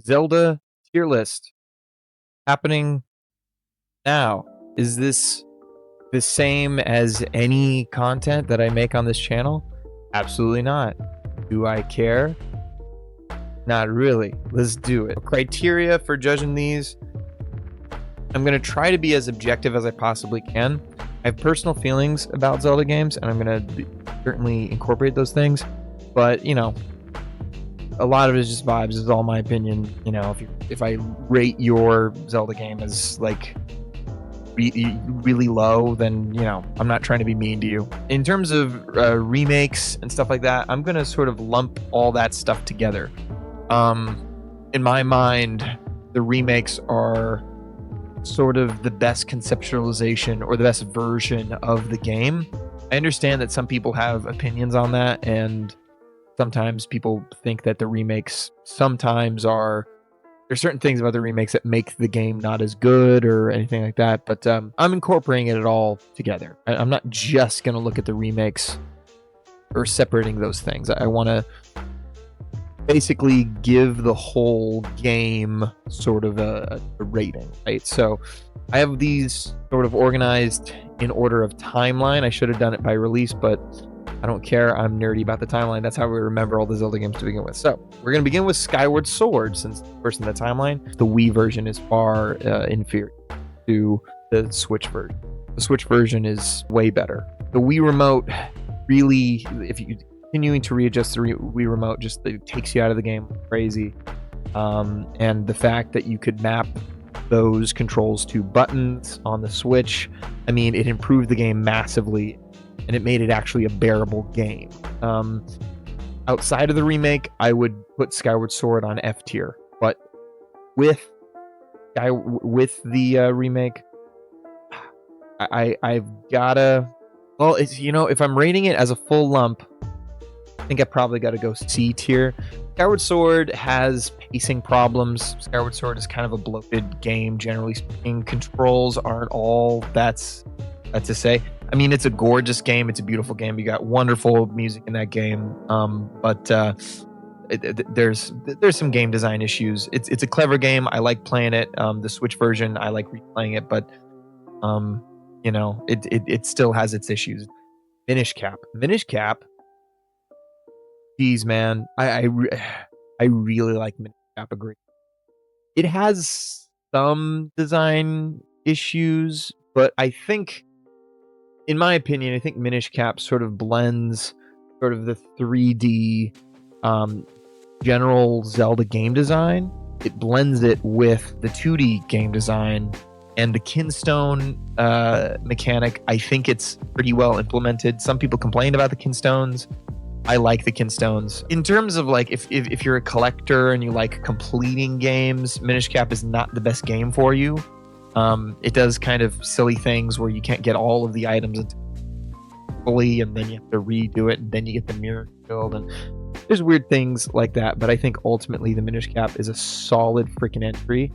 Zelda tier list happening now. Is this the same as any content that I make on this channel? Absolutely not. Do I care? Not really. Let's do it. Criteria for judging these. I'm going to try to be as objective as I possibly can. I have personal feelings about Zelda games, and I'm going to certainly incorporate those things. But, you know, a lot of it is just vibes. This is all my opinion. You know, if I rate your Zelda game as like really low, then, you know, I'm not trying to be mean to you. In terms of remakes and stuff like that, I'm going to sort of lump all that stuff together. In my mind, the remakes are sort of the best conceptualization or the best version of the game. I understand that some people have opinions on that, and sometimes people think that the remakes sometimes there's certain things about the remakes that make the game not as good or anything like that, but I'm incorporating it all together. I'm not just going to look at the remakes or separating those things. I want to basically give the whole game sort of a rating, right? So I have these sort of organized in order of timeline. I should have done it by release, but I don't care. I'm nerdy about the timeline. That's how we remember all the Zelda games to begin with. So we're going to begin with Skyward Sword, since first in the timeline. The Wii version is far inferior to the Switch version. The Switch version is way better. The Wii remote really, if you continuing to readjust the Wii remote, just it takes you out of the game crazy. And the fact that you could map those controls to buttons on the Switch, I mean, it improved the game massively, and it made it actually a bearable game. Outside of the remake, I would put Skyward Sword on F tier, but with the remake, I've gotta. Well, it's, you know, if I'm rating it as a full lump, I think I probably got to go C tier. Skyward Sword has pacing problems. Skyward Sword is kind of a bloated game, generally speaking. Controls aren't all that's to say. I mean, it's a gorgeous game. It's a beautiful game. You got wonderful music in that game. But there's some game design issues. It's a clever game. I like playing it. The Switch version, I like replaying it, but you know, it still has its issues. Minish Cap. Geez, man, I really like Minish Cap. Agree. It has some design issues, but I think, in my opinion, I think Minish Cap sort of blends sort of the 3D general Zelda game design. It blends it with the 2D game design and the Kinstone mechanic. I think it's pretty well implemented. Some people complained about the Kinstones. I like the Kinstones. In terms of like, if you're a collector and you like completing games, Minish Cap is not the best game for you. It does kind of silly things where you can't get all of the items fully, and then you have to redo it, and then you get the mirror filled, and there's weird things like that. But I think ultimately the Minish Cap is a solid freaking entry.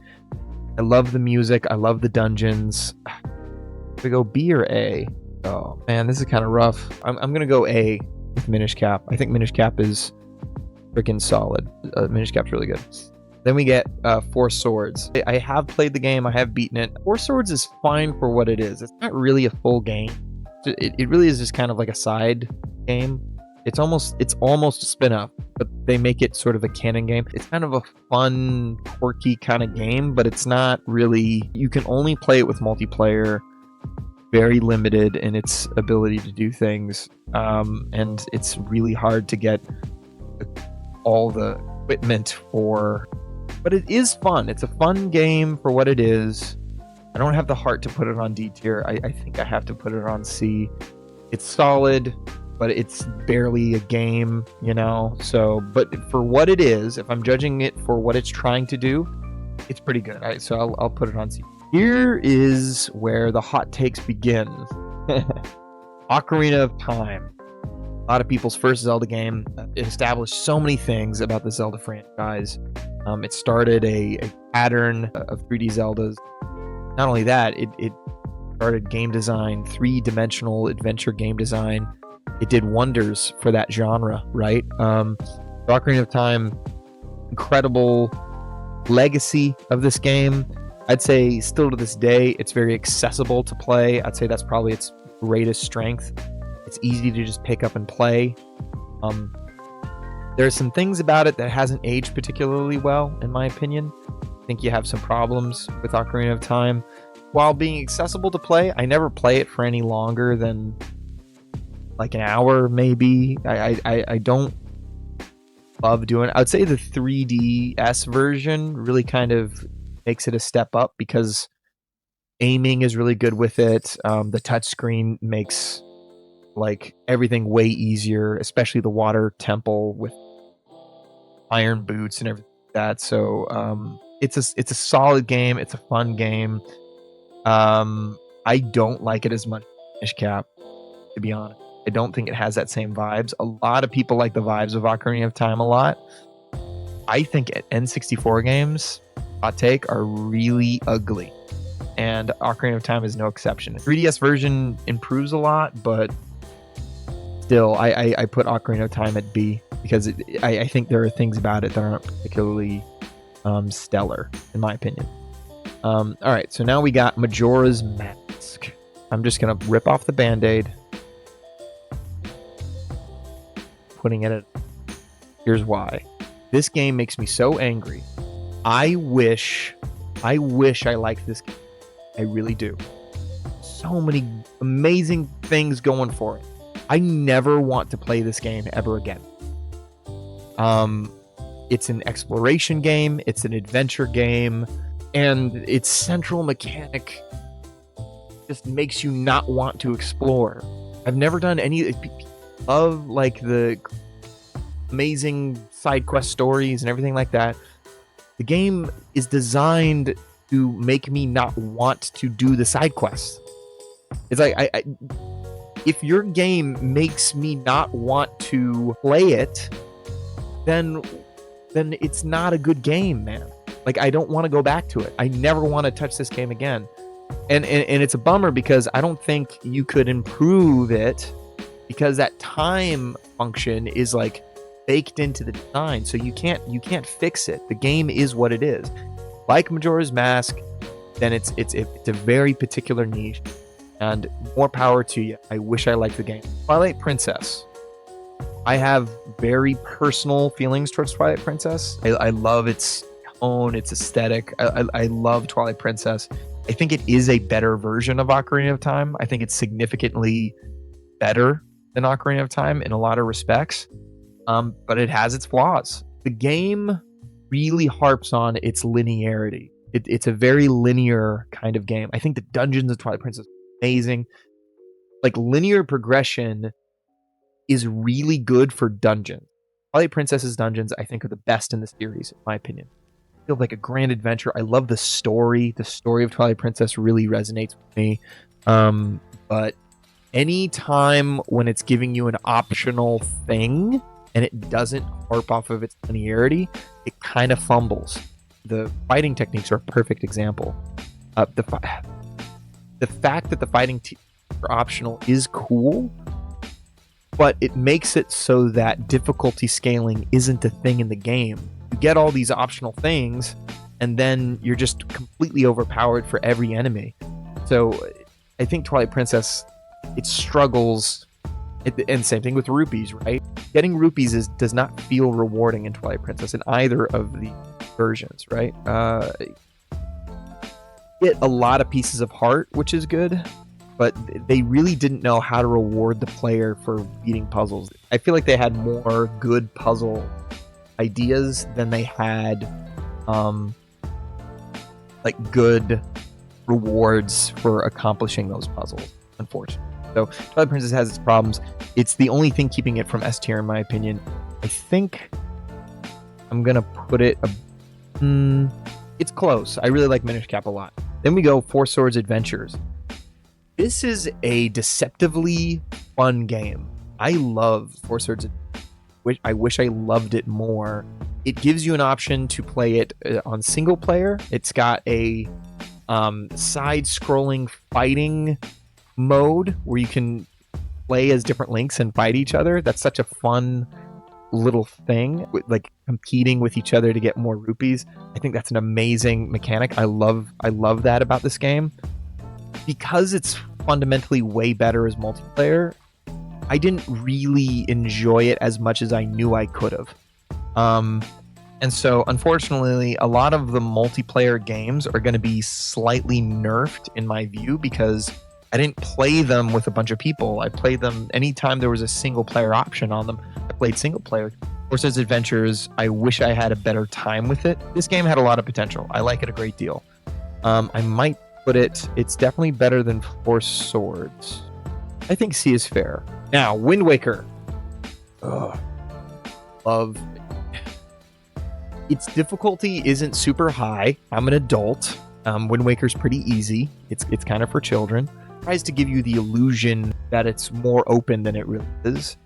I love the music. I love the dungeons. Do we go B or A? Oh man, this is kind of rough. I'm gonna go A with Minish Cap. I think Minish Cap is freaking solid. Minish Cap's really good. Then we get Four Swords. I have played the game. I have beaten it. Four Swords is fine for what it is. It's not really a full game. It really is just kind of like a side game. It's almost a spin-off, but they make it sort of a canon game. It's kind of a fun, quirky kind of game, but it's not really. You can only play it with multiplayer. Very limited in its ability to do things, and it's really hard to get all the equipment for. But it is fun. It's a fun game for what it is. I don't have the heart to put it on D tier. I think I have to put it on C. It's solid, but it's barely a game, you know? So, but for what it is, if I'm judging it for what it's trying to do, it's pretty good. All right, so I'll put it on C. Here is where the hot takes begin. Ocarina of Time. A lot of people's first Zelda game. It established so many things about the Zelda franchise. It started a pattern of 3D Zeldas. Not only that, it started game design, 3-dimensional adventure game design. It did wonders for that genre, right? Ocarina of Time, incredible legacy of this game. I'd say still to this day, it's very accessible to play. I'd say that's probably its greatest strength. It's easy to just pick up and play. There are some things about it that hasn't aged particularly well, in my opinion. I think you have some problems with Ocarina of Time. While being accessible to play, I never play it for any longer than like an hour, maybe. I don't love doing it. I would say the 3DS version really kind of makes it a step up because aiming is really good with it. The touchscreen makes like everything way easier, especially the water temple with iron boots and everything like that. So it's a solid game. It's a fun game. I don't like it as much as Minish Cap, to be honest. I don't think it has that same vibes. A lot of people like the vibes of Ocarina of Time a lot. I think N64 games, hot take, are really ugly. And Ocarina of Time is no exception. The 3DS version improves a lot, but still, I put Ocarina of Time at B because I think there are things about it that aren't particularly stellar, in my opinion. All right, so now we got Majora's Mask. I'm just going to rip off the Band-Aid. Putting it at... Here's why. This game makes me so angry. I wish I liked this game. I really do. So many amazing things going for it. I never want to play this game ever again. It's an exploration game. It's an adventure game. And its central mechanic just makes you not want to explore. I've never done any of like the amazing side quest stories and everything like that. The game is designed to make me not want to do the side quests. It's like if your game makes me not want to play it, then it's not a good game, man. Like, I don't want to go back to it. I never want to touch this game again. And it's a bummer because I don't think you could improve it because that time function is like baked into the design. So you can't fix it. The game is what it is. Like Majora's Mask, then it's a very particular niche, and more power to you. I wish I liked the game. Twilight Princess. I have very personal feelings towards Twilight Princess. I love its tone, its aesthetic. I love Twilight Princess. I think it is a better version of Ocarina of Time. I think it's significantly better than Ocarina of Time in a lot of respects. But it has its flaws. The game really harps on its linearity. It's a very linear kind of game. I think the dungeons of Twilight Princess are amazing. Like, linear progression is really good for dungeons. Twilight Princess's dungeons, I think, are the best in the series, in my opinion. It feels like a grand adventure. I love the story. The story of Twilight Princess really resonates with me. But any time when it's giving you an optional thing and it doesn't harp off of its linearity, it kind of fumbles. The fighting techniques are a perfect example. The fact that the fighting are optional is cool, but it makes it so that difficulty scaling isn't a thing in the game. You get all these optional things, and then you're just completely overpowered for every enemy. So I think Twilight Princess, it struggles, and same thing with rupees, right? Getting rupees does not feel rewarding in Twilight Princess in either of the versions, right? Get a lot of pieces of heart, which is good, but they really didn't know how to reward the player for beating puzzles. I feel like they had more good puzzle ideas than they had like good rewards for accomplishing those puzzles, unfortunately. So Twilight Princess has its problems. It's the only thing keeping it from S tier, in my opinion. I think I'm gonna put it it's close. I really like Minish Cap a lot. Then we go Four Swords Adventures. This is a deceptively fun game. I love Four Swords. I wish I loved it more. It gives you an option to play it on single player. It's got a side-scrolling fighting mode where you can play as different links and fight each other. That's such a fun little thing, with, like competing with each other to get more rupees. I think that's an amazing mechanic. I love that about this game. Because it's fundamentally way better as multiplayer, I didn't really enjoy it as much as I knew I could have. And so, unfortunately, a lot of the multiplayer games are going to be slightly nerfed in my view because I didn't play them with a bunch of people. I played them anytime there was a single player option on them. I played single player. Forces Adventures, I wish I had a better time with it. This game had a lot of potential. I like it a great deal. I might put it's definitely better than Force Swords. I think C is fair. Now, Wind Waker. Ugh. Love. Its difficulty isn't super high. I'm an adult. Wind Waker's pretty easy. It's kind of for children. It tries to give you the illusion that it's more open than it really is.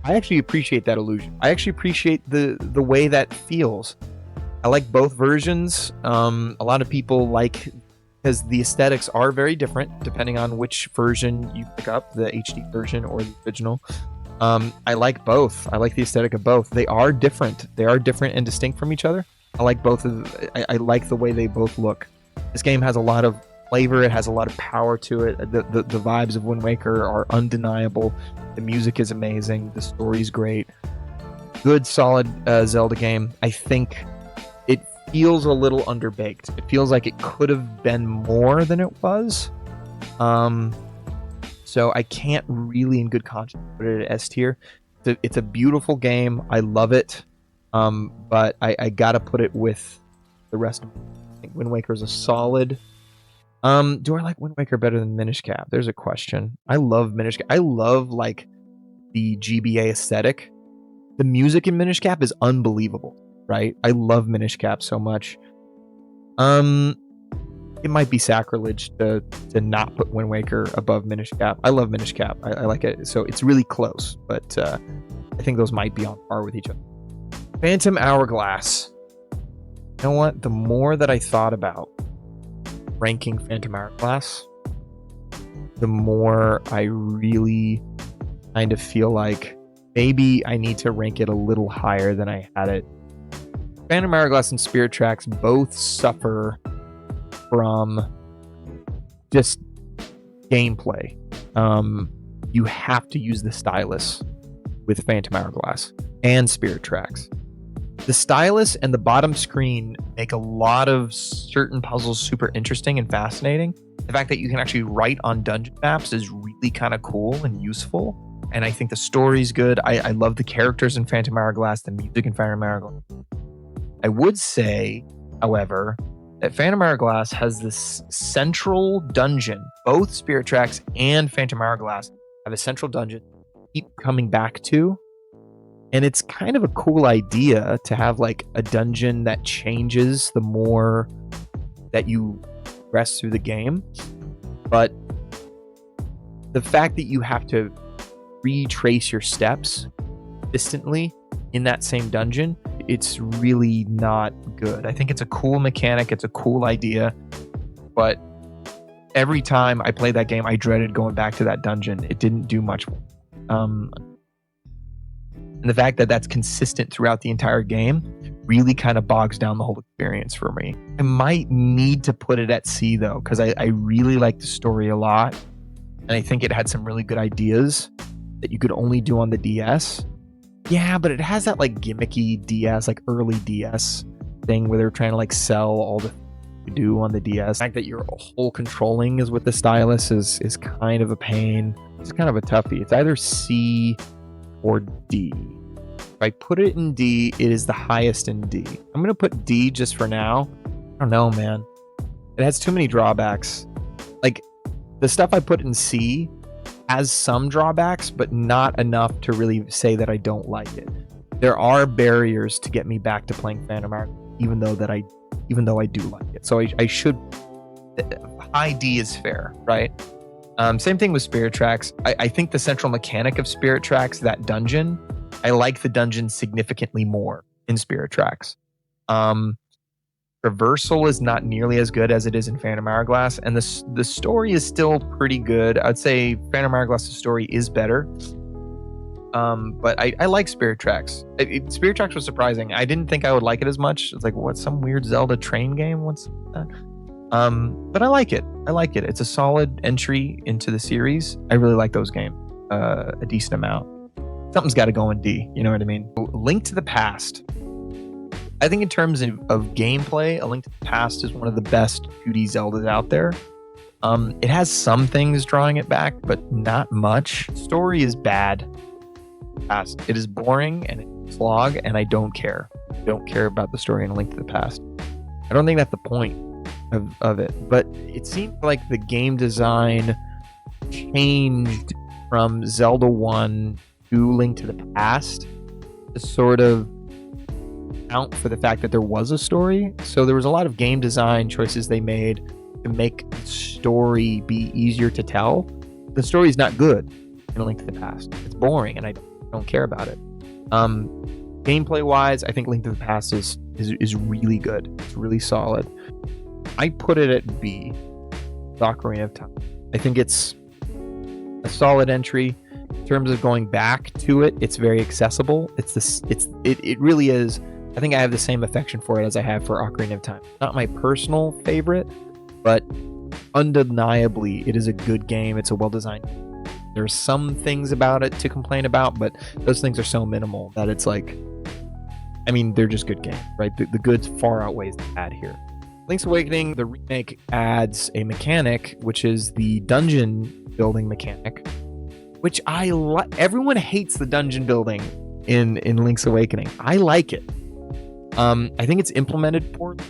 I actually appreciate that illusion. I actually appreciate the way that feels. I like both versions. A lot of people like, because the aesthetics are very different depending on which version you pick up, the HD version or the original. I like both. I like the aesthetic of both. They are different. They are different and distinct from each other. I like both of. I like the way they both look. This game has a lot of flavor. It has a lot of power to it. The vibes of Wind Waker are undeniable. The music is amazing. The story's great. Good, solid Zelda game. I think it feels a little underbaked. It feels like it could have been more than it was. So I can't really in good conscience put it at S tier. It's a beautiful game. I love it. But I gotta put it with the rest of it. I think Wind Waker is a solid. Do I like Wind Waker better than Minish Cap? There's a question. I love Minish Cap. I love like the GBA aesthetic. The music in Minish Cap is unbelievable, right? I love Minish Cap so much. It might be sacrilege to not put Wind Waker above Minish Cap. I love Minish Cap. I like it. So it's really close, but I think those might be on par with each other. Phantom Hourglass. You know what? The more that I thought about ranking Phantom Hourglass, the more I really kind of feel like maybe I need to rank it a little higher than I had it. Phantom Hourglass and Spirit Tracks both suffer from just gameplay. You have to use the stylus with Phantom Hourglass and Spirit Tracks. The stylus and the bottom screen make a lot of certain puzzles super interesting and fascinating. The fact that you can actually write on dungeon maps is really kind of cool and useful. And I think the story's good. I love the characters in Phantom Hourglass, the music in Phantom Hourglass. I would say, however, that Phantom Hourglass has this central dungeon. Both Spirit Tracks and Phantom Hourglass have a central dungeon you keep coming back to. And it's kind of a cool idea to have like a dungeon that changes the more that you progress through the game. But the fact that you have to retrace your steps consistently in that same dungeon, it's really not good. I think it's a cool mechanic. It's a cool idea. But every time I played that game, I dreaded going back to that dungeon. It didn't do much. And the fact that that's consistent throughout the entire game really kind of bogs down the whole experience for me. I might need to put it at C though, because I really like the story a lot. And I think it had some really good ideas that you could only do on the DS. Yeah, but it has that like gimmicky DS, like early DS thing where they're trying to like sell all the you do on the DS. The fact that your whole controlling is with the stylus is kind of a pain. It's kind of a toughie. It's either C or D. If I put it in D, it is the highest in D. I'm gonna put D just for now. I don't know, man. It has too many drawbacks. Like the stuff I put in C has some drawbacks, but not enough to really say that I don't like it. There are barriers to get me back to playing Phantom Hourglass, even though I do like it. So I should. High D is fair, right? Same thing with Spirit Tracks. I think the central mechanic of Spirit Tracks, that dungeon, I like the dungeon significantly more in Spirit Tracks. Traversal is not nearly as good as it is in Phantom Hourglass, and the story is still pretty good. I'd say Phantom Hourglass's story is better. But I like Spirit Tracks. Spirit Tracks was surprising. I didn't think I would like it as much. It's like, what's some weird Zelda train game? What's that? But I like it. It's a solid entry into the series. I really like those games a decent amount. Something's got to go in D. You know what I mean? Link to the Past. I think in terms of gameplay, A Link to the Past is one of the best 2D Zeldas out there. It has some things drawing it back, but not much. Story is bad. It is boring and it's a slog, and I don't care. I don't care about the story in A Link to the Past. I don't think that's the point of it, but it seems like the game design changed from Zelda 1 to Link to the Past to sort of account for the fact that there was a story. So there was a lot of game design choices they made to make the story be easier to tell. The story is not good in A Link to the Past. It's boring, and I don't care about it. Gameplay wise, I think Link to the Past is really good. It's really solid. I put it at B, Ocarina of Time. I think it's a solid entry. In terms of going back to it, it's very accessible. It really is. I think I have the same affection for it as I have for Ocarina of Time. Not my personal favorite, but undeniably, it is a good game. It's a well-designed game. There's some things about it to complain about, but those things are so minimal that it's like, I mean, they're just good games, right? The good far outweighs the bad here. Link's Awakening, the remake adds a mechanic, which is the dungeon building mechanic, which I like. Everyone hates the dungeon building in Link's Awakening. I like it. I think it's implemented poorly.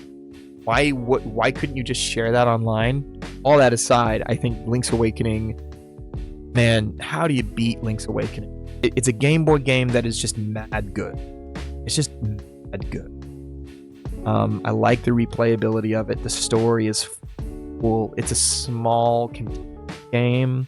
Why couldn't you just share that online? All that aside, I think Link's Awakening, man, how do you beat Link's Awakening? It's a Game Boy game that is just mad good. It's just mad good. I like the replayability of it. The story is cool. It's a small game.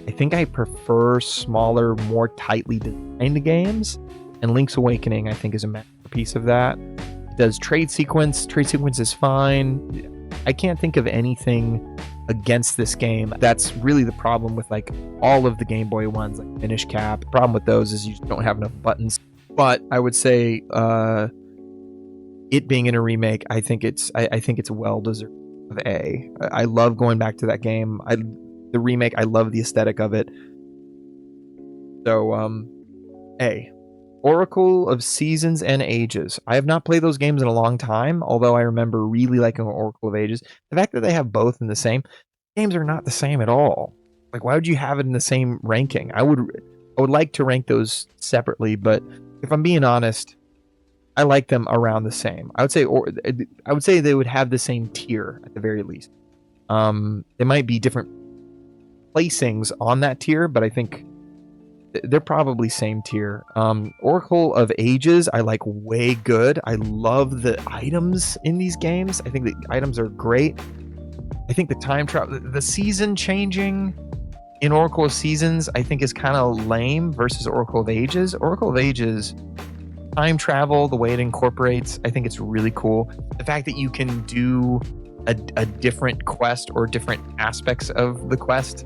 I think I prefer smaller, more tightly designed games. And Link's Awakening, I think, is a masterpiece of that. It does trade sequence. Trade sequence is fine. I can't think of anything against this game. That's really the problem with like all of the Game Boy ones, like Minish Cap. The problem with those is you just don't have enough buttons. But I would say it being in a remake, I think it's well deserved of A. I love going back to that game. The remake, I love the aesthetic of it. So A. Oracle of Seasons and Ages. I have not played those games in a long time, although I remember really liking Oracle of Ages. The fact that they have both in the same games are not the same at all. Like, why would you have it in the same ranking? I would like to rank those separately, but if I'm being honest, I like them around the same. I would say they would have the same tier at the very least. They might be different placings on that tier, but I think they're probably same tier. Oracle of Ages, I like way good. I love the items in these games. I think the items are great. I think the time travel, the season changing in Oracle of Seasons, I think is kind of lame versus Oracle of Ages. Oracle of Ages, time travel, the way it incorporates, I think it's really cool. The fact that you can do a different quest or different aspects of the quest.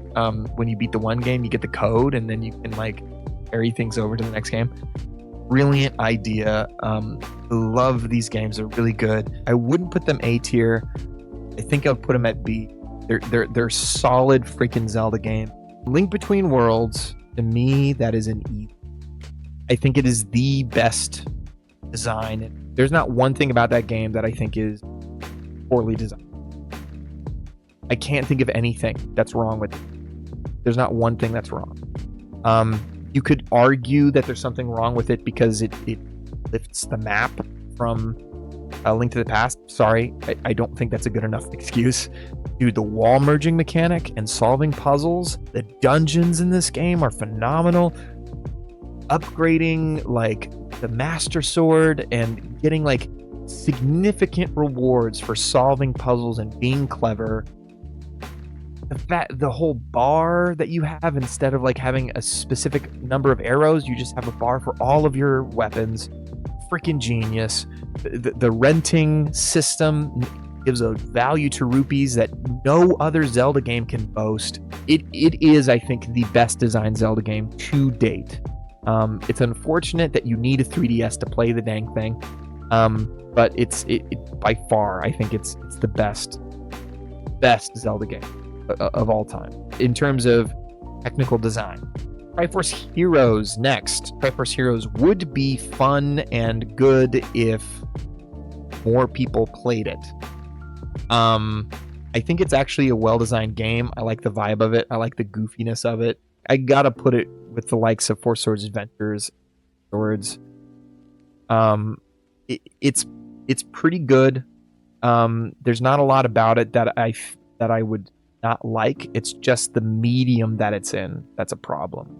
When you beat the one game, you get the code, and then you can like carry things over to the next game. Brilliant idea. Love these games. They're really good. I wouldn't put them A tier. I think I would put them at B. They're solid freaking Zelda game. Link Between Worlds, to me, that is an E. I think it is the best design. There's not one thing about that game that I think is poorly designed. I can't think of anything that's wrong with it. There's not one thing that's wrong. You could argue that there's something wrong with it because it lifts the map from A Link to the Past. Sorry, I don't think that's a good enough excuse. Dude, the wall merging mechanic and solving puzzles, the dungeons in this game are phenomenal. Upgrading like the Master Sword and getting like significant rewards for solving puzzles and being clever. The whole bar that you have, instead of like having a specific number of arrows, you just have a bar for all of your weapons. Freaking genius. The renting system gives a value to rupees that no other Zelda game can boast. It is, I think, the best designed Zelda game to date. It's unfortunate that you need a 3DS to play the dang thing, but it by far, I think it's the best Zelda game of all time in terms of technical design. Triforce Heroes next. Triforce Heroes would be fun and good if more people played it. I think it's actually a well-designed game. I like the vibe of it. I like the goofiness of it. I gotta put it with the likes of Four Swords Adventures, Swords. It's pretty good. There's not a lot about it that I would not like. It's just the medium that it's in that's a problem.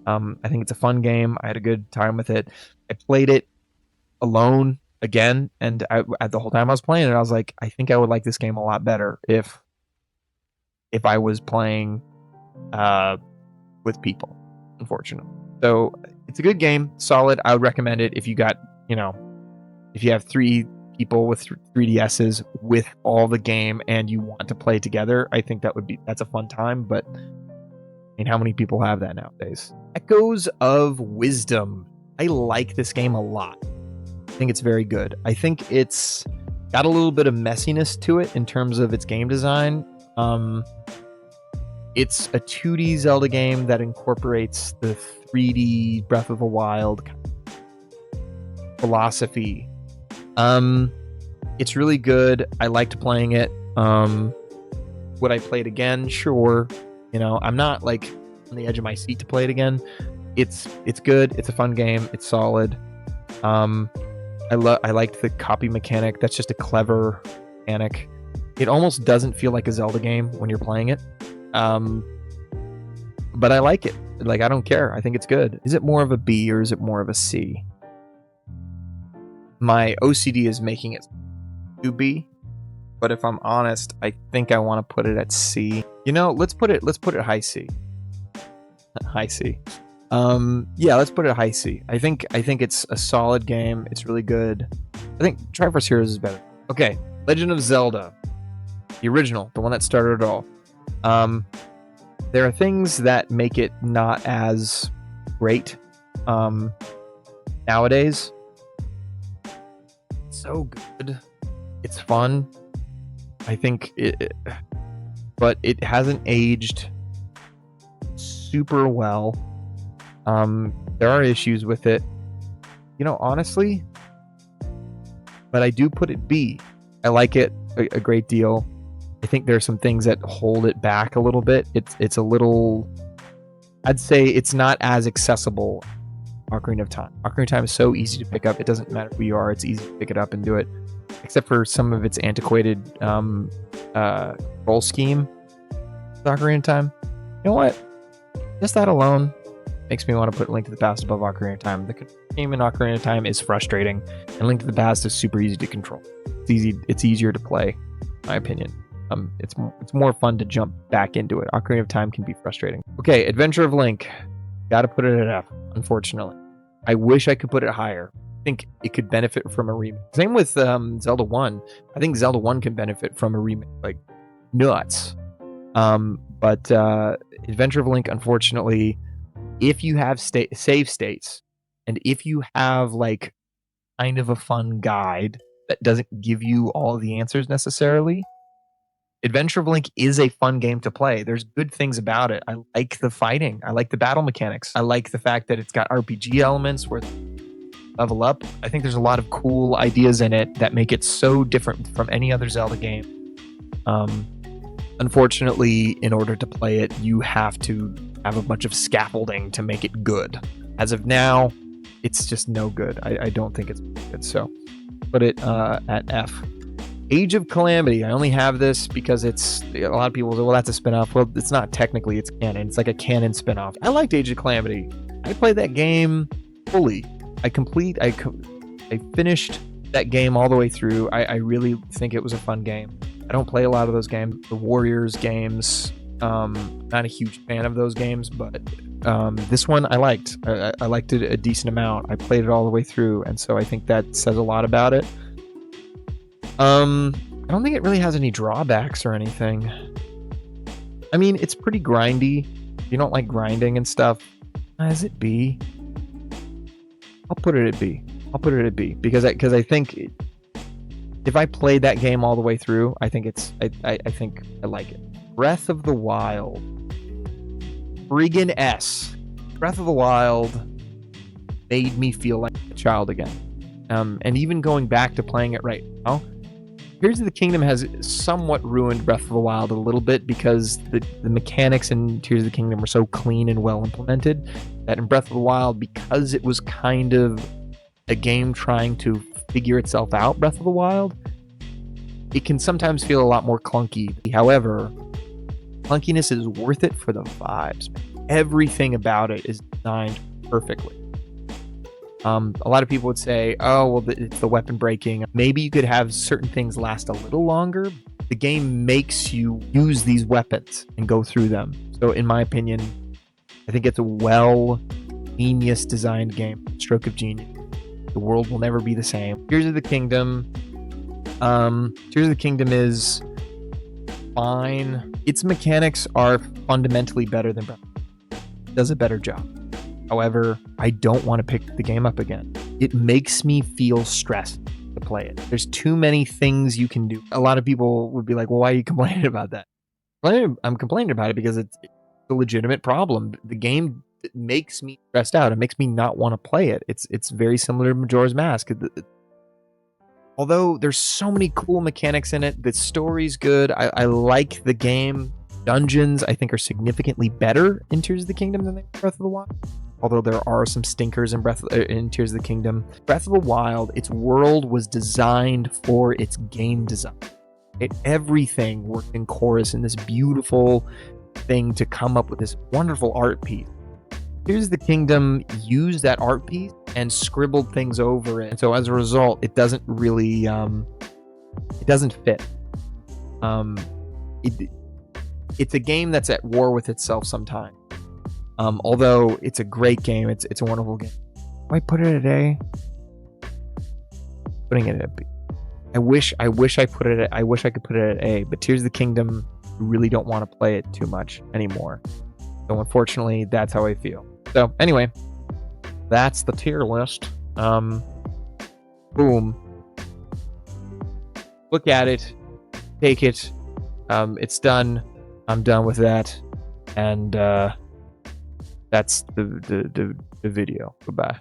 I think it's a fun game. I had a good time with it. I played it alone again, and the whole time I was playing it, I was like, I think I would like this game a lot better if I was playing with people, unfortunately. So it's a good game, solid. I would recommend it if you got, if you have 3 people with 3DSs with all the game and you want to play together. I think that's a fun time, but I mean, how many people have that nowadays? Echoes of Wisdom. I like this game a lot. I think it's very good. I think it's got a little bit of messiness to it in terms of its game design. It's a 2D Zelda game that incorporates the 3D Breath of the Wild philosophy. It's really good. I liked playing it. Would I play it again? Sure. I'm not like on the edge of my seat to play it again. It's good. It's a fun game. It's solid. I liked the copy mechanic. That's just a clever mechanic. It almost doesn't feel like a Zelda game when you're playing it. But I like it. Like, I don't care. I think it's good. Is it more of a B or is it more of a C? My OCD is making it to B, but if I'm honest, I think I want to put it at C. Let's put it high C. High C. Yeah, let's put it high C. I think it's a solid game. It's really good. I think Triforce Heroes is better. Okay, Legend of Zelda, the original, the one that started it all. There are things that make it not as great nowadays. It's so good. It's fun. I think but it hasn't aged super well. There are issues with it, honestly, but I do put it B. I like it a great deal. I think there are some things that hold it back a little bit. It's a little, I'd say it's not as accessible. Ocarina of Time. Ocarina of Time is so easy to pick up. It doesn't matter who you are. It's easy to pick it up and do it, except for some of its antiquated roll scheme. Ocarina of Time. You know what? Just that alone makes me want to put Link to the Past above Ocarina of Time. The game in Ocarina of Time is frustrating, and Link to the Past is super easy to control. It's easier to play, in my opinion. It's more fun to jump back into it. Ocarina of Time can be frustrating. Okay, Adventure of Link. Gotta put it at F, unfortunately. I wish I could put it higher. I think it could benefit from a remake. Same with Zelda 1. I think Zelda 1 can benefit from a remake, like nuts. But Adventure of Link, unfortunately, if you have save states, and if you have like kind of a fun guide that doesn't give you all the answers necessarily, Adventure of Link is a fun game to play. There's good things about it. I like the fighting. I like the battle mechanics. I like the fact that it's got RPG elements where level up. I think there's a lot of cool ideas in it that make it so different from any other Zelda game. Unfortunately, in order to play it, you have to have a bunch of scaffolding to make it good. As of now, it's just no good. I don't think it's good. So put it at F. Age of Calamity. I only have this because it's a lot of people say, well, that's a spin-off. Well, it's not technically. It's canon. It's like a canon spin-off. I liked Age of Calamity. I played that game fully. I finished that game all the way through. I really think it was a fun game. I don't play a lot of those games. The Warriors games, not a huge fan of those games, but this one I liked. I liked it a decent amount. I played it all the way through, and so I think that says a lot about it. I don't think it really has any drawbacks or anything. I mean, it's pretty grindy. If you don't like grinding and stuff, is it B? I'll put it at B. I'll put it at B because I think if I played that game all the way through, I think I think I like it. Breath of the Wild. Friggin' S. Breath of the Wild made me feel like a child again. And even going back to playing it right now, Tears of the Kingdom has somewhat ruined Breath of the Wild a little bit because the mechanics in Tears of the Kingdom were so clean and well implemented that in Breath of the Wild, because it was kind of a game trying to figure itself out, Breath of the Wild, it can sometimes feel a lot more clunky. However, clunkiness is worth it for the vibes. Everything about it is designed perfectly. A lot of people would say, oh, well, it's the weapon breaking. Maybe you could have certain things last a little longer. The game makes you use these weapons and go through them. So in my opinion, I think it's a genius designed game. Stroke of genius. The world will never be the same. Tears of the Kingdom. Tears of the Kingdom is fine. Its mechanics are fundamentally better than Breath. It does a better job. However, I don't want to pick the game up again. It makes me feel stressed to play it. There's too many things you can do. A lot of people would be like, well, why are you complaining about that? I'm complaining about it because it's a legitimate problem. The game makes me stressed out. It makes me not want to play it. It's very similar to Majora's Mask. Although there's so many cool mechanics in it, the story's good. I like the game. Dungeons, I think, are significantly better in Tears of the Kingdom than they are in Breath of the Wild. Although there are some stinkers in Tears of the Kingdom. Breath of the Wild, its world was designed for its game design. Everything worked in chorus in this beautiful thing to come up with this wonderful art piece. Tears of the Kingdom used that art piece and scribbled things over it. And so as a result, it doesn't really, it doesn't fit. It's a game that's at war with itself sometimes. Although it's a great game, it's a wonderful game. Do I put it at A? Putting it at B. I wish I put it. I wish I could put it at A. But Tears of the Kingdom, you really don't want to play it too much anymore. So unfortunately, that's how I feel. So anyway, that's the tier list. Boom. Look at it. Take it. It's done. I'm done with that. And that's the video. Goodbye.